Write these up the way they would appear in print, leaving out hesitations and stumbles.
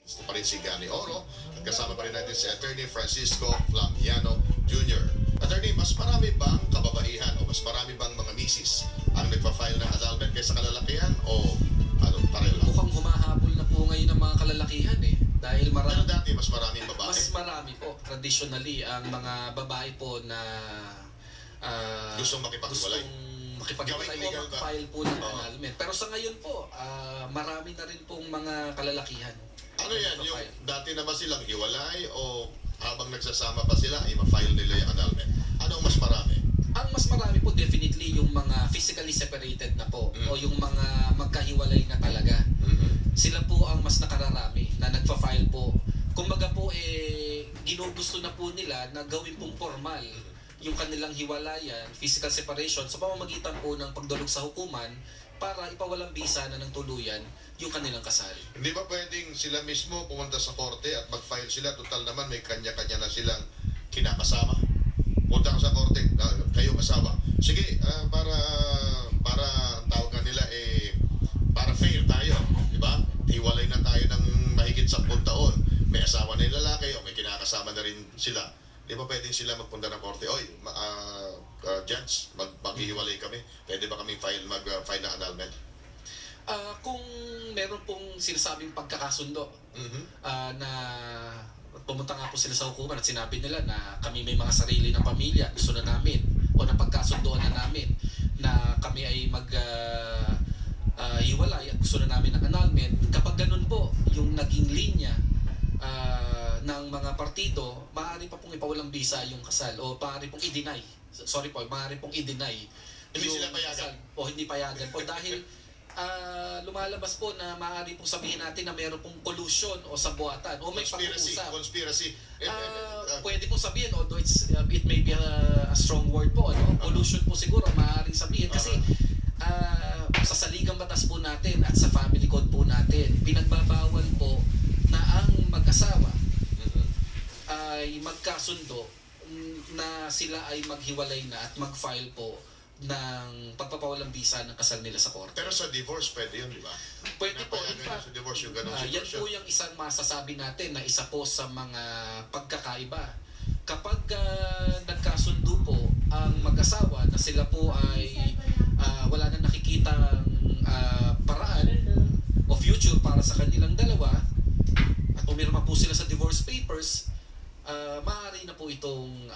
Gusto pa rin si Gani Oro at kasama pa rin natin si Attorney Francisco Flamiano Jr. Attorney, mas marami bang kababaihan o mas marami bang mga misis ang nagpa-file ng annulment kaysa kalalakihan o ano, pareho lang? Mukhang humahabol na po ngayon ang mga kalalakihan eh. Dahil Pero marami, dati mas maraming babae. mas marami po, traditionally, ang mga babae po na Gustong makipaghiwalay. makipaghiwalay Gawing o legal ba? mag-file po ng annulment. Pero sa ngayon po, marami na rin pong mga kalalakihan. Ano yan? Yung dati naman silang hiwalay o habang nagsasama pa sila ay ma-file nila yung annulment? Ano ang mas marami? Ang mas marami po definitely yung mga physically separated na po o yung mga magkahiwalay na talaga. Sila po ang mas nakararami na nagpa-file po. Kumbaga po ginugusto na po nila na gawin pong formal yung kanilang hiwalayan, physical separation sa pamamagitan po ng pagdulog sa hukuman para ipawalang bisa na ng tuluyan yung kanilang kasal. Hindi ba pwedeng sila mismo pumunta sa korte at mag-file sila? Total naman may kanya-kanya na silang kinakasama. Punta ka sa korte, kayong asawa. Sige, para tawag nga nila para fair tayo, di ba? Hiwalay na tayo ng mahigit 10 taon. May asawa na yung lalaki o may kinakasama na rin sila. Di ba pwedeng sila magpunta ng korte? Oy, judge, maghihiwalay kami. Pwede ba kaming mag-file na annulment? Kung meron pong sinasabing pagkakasundo na pumunta nga po sila sa hukuman at sinabi nila na kami may mga sarili ng pamilya, gusto na namin o napagkasundoan na namin na kami ay hiwalay at gusto na namin ng annulment, kapag ganun po yung naging linya ng mga partido, maaari pa pong ipawalang bisa yung kasal o maaari pong i-deny. Sorry po, maaari pong i-deny. Hindi sila payagan? O hindi payagan po dahil lumalabas po na maaari pong sabihin natin na mayroon pong collusion o sabuatan o may pag-uusap. Conspiracy. Pwede pong sabihin, although it may be a strong word po, no? Collusion po siguro maaaring sabihin kasi sa saligang batas po natin at sa family code po natin, pinagbabawal po na ang mag-asawa ay magkasundo na sila ay maghiwalay na at mag-file po ng pagpapawalang bisa ng kasal nila sa korte. Pero sa divorce, pwede yun, di ba? Pwede po. In fact, sa divorce yung ganun yan po yung isang masasabi natin na isa po sa mga pagkakaiba. Kapag nagkasundo po ang mag-asawa na sila po ay wala na nakikitang paraan o future para sa kanilang dalawa at pumirma po sila sa divorce papers, maaari na po itong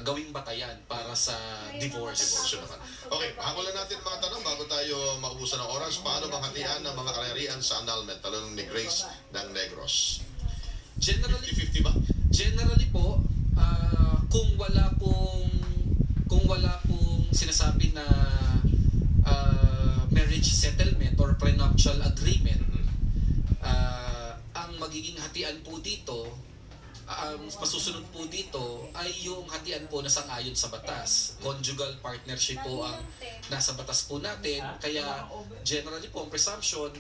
gawing batayan para sa divorce. Naman. Okay, hakulan natin mga tanong bago tayo maubusan ng oras. Paano bang hatian ng mga kaharian sa annulment? Talon ni Grace ng Negros. Generally, 50-50 ba? Generally po, kung wala pong sinasabi na marriage settlement or prenuptial agreement, ang magiging hatian po dito, ang masusunod po dito ay yung hatian po na sang-ayon sa batas. Conjugal partnership po ang nasa batas po natin. Kaya generally po ang presumption,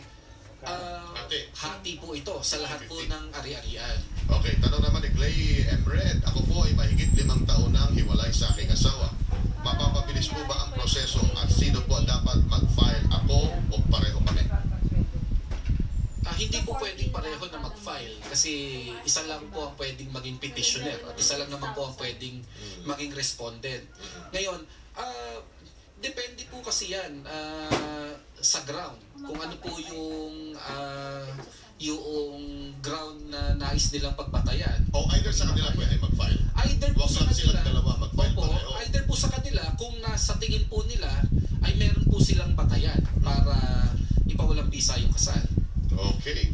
hati po ito sa lahat po ng ari-arian. Okay, tanong naman ni Clay Emred. Ako po ay mahigit 5 taon nang hiwalay sa aking asawa. Mapapabilis po ba ang proseso at sino po dapat mag-file? Ako o pareho kami? Hindi po pwedeng pareho na mag-file kasi isa lang po ang pwedeng maging petitioner at isa lang naman po ang pwedeng maging respondent. Ngayon, depende po kasi yan sa ground. Kung ano po yung ground na nais nilang pagbatayan. O either sa kanila pwede mag-file? Either po sa kanila. Silang dalawa mag-file pareho. Either po sa kanila, kung nasa tingin po nila, ay meron po silang batayan para ipawalang bisa yung kasal. Okay.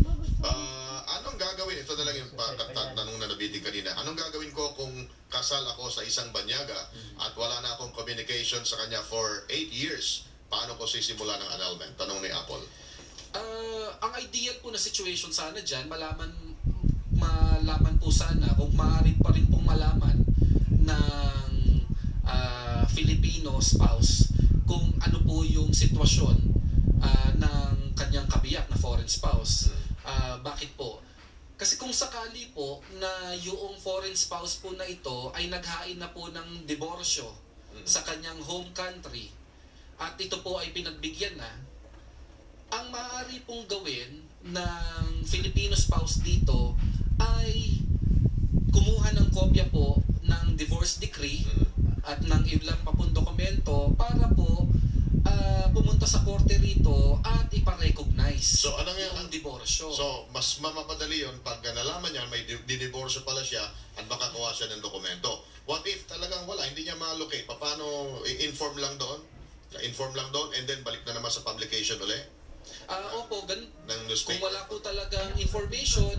Anong gagawin? Ito na lang yung tanong na nabitin kanina. Anong gagawin ko kung kasal ako sa isang banyaga at wala na akong communication sa kanya for 8 years? Paano ko sisimula ng annulment? Tanong ni Apple. Ang ideal po na situation sana dyan, malaman po sana, kung maaari pa rin pong malaman ng Filipino spouse kung ano po yung sitwasyon ng kanyang kabiyak na foreign spouse. Bakit po? Kasi kung sakali po na yung foreign spouse po na ito ay naghain na po ng diborsyo sa kanyang home country at ito po ay pinagbigyan na, Ang maaari pong gawin ng Filipino spouse dito ay kumuha ng kopya po ng divorce decree at ng ilang pa pong dokumento para po pumunta sa korte rito at iparecognize So, anong yung diborsyo. So, mas mamapadali yun pag nalaman niya may diniborsyo pala siya at makakuha siya ng dokumento. What if talagang wala, hindi niya ma-allocate? Paano i-inform lang doon? Inform lang doon and then balik na naman sa publication ulit? Opo, Ng kung newspaper. wala po talagang information,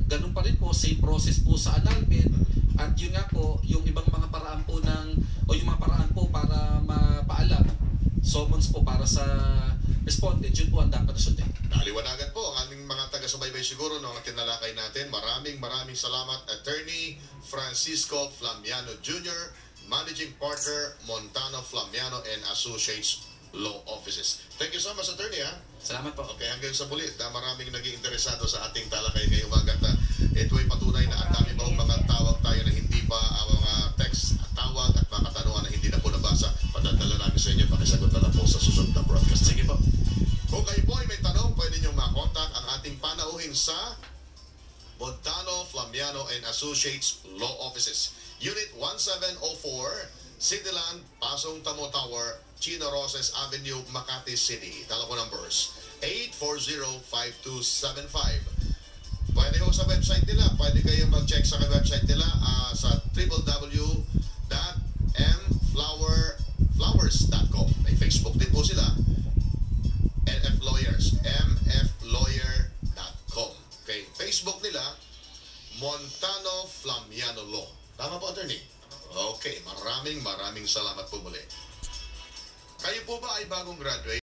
ganun pa rin po, same process po sa annulment. At yun nga po, yung ibang mga paraan po o yung mga paraan po para mapaalam, summons po para sa respondent, yun po ang dapat sundin. Naliwanagan po ang aming mga taga-subaybay siguro no, ang tinalakay natin. Maraming salamat, Attorney Francisco Flamiano Jr., Managing Partner, Montano Flamiano and Associates Law Offices. Thank you so much, Attorney. Salamat po. Okay, hanggang sa muli, maraming naging interesado sa ating talakay ngayong umaga. Ito ay patunay na ang dami pa mga tawag tayo na hindi pa mga text at tawag at mga katanungan na hindi na po nabasa. Padadala namin sa inyo, pakisagot na lang po sa susunod na broadcast. Sige po. Kung kayo po ay may tanong, pwede niyong makontak ang ating panauhin sa Montano, Flamiano and Associates Law Offices. Unit 1704, Cityland, Pasong Tamo Tower, Chino Roses Avenue, Makati City. Telephone numbers 840-5275. Pwede ho sa website nila. Pwede kayo mag-check sa website nila sa www.mflowers.com. May Facebook din po sila. NF Lawyers. mflawyer.com. Okay, Facebook nila, Montano Flamiano Law. Tama po, Attorney? Okay, maraming salamat po muli. Kayo po ba ay bagong graduate?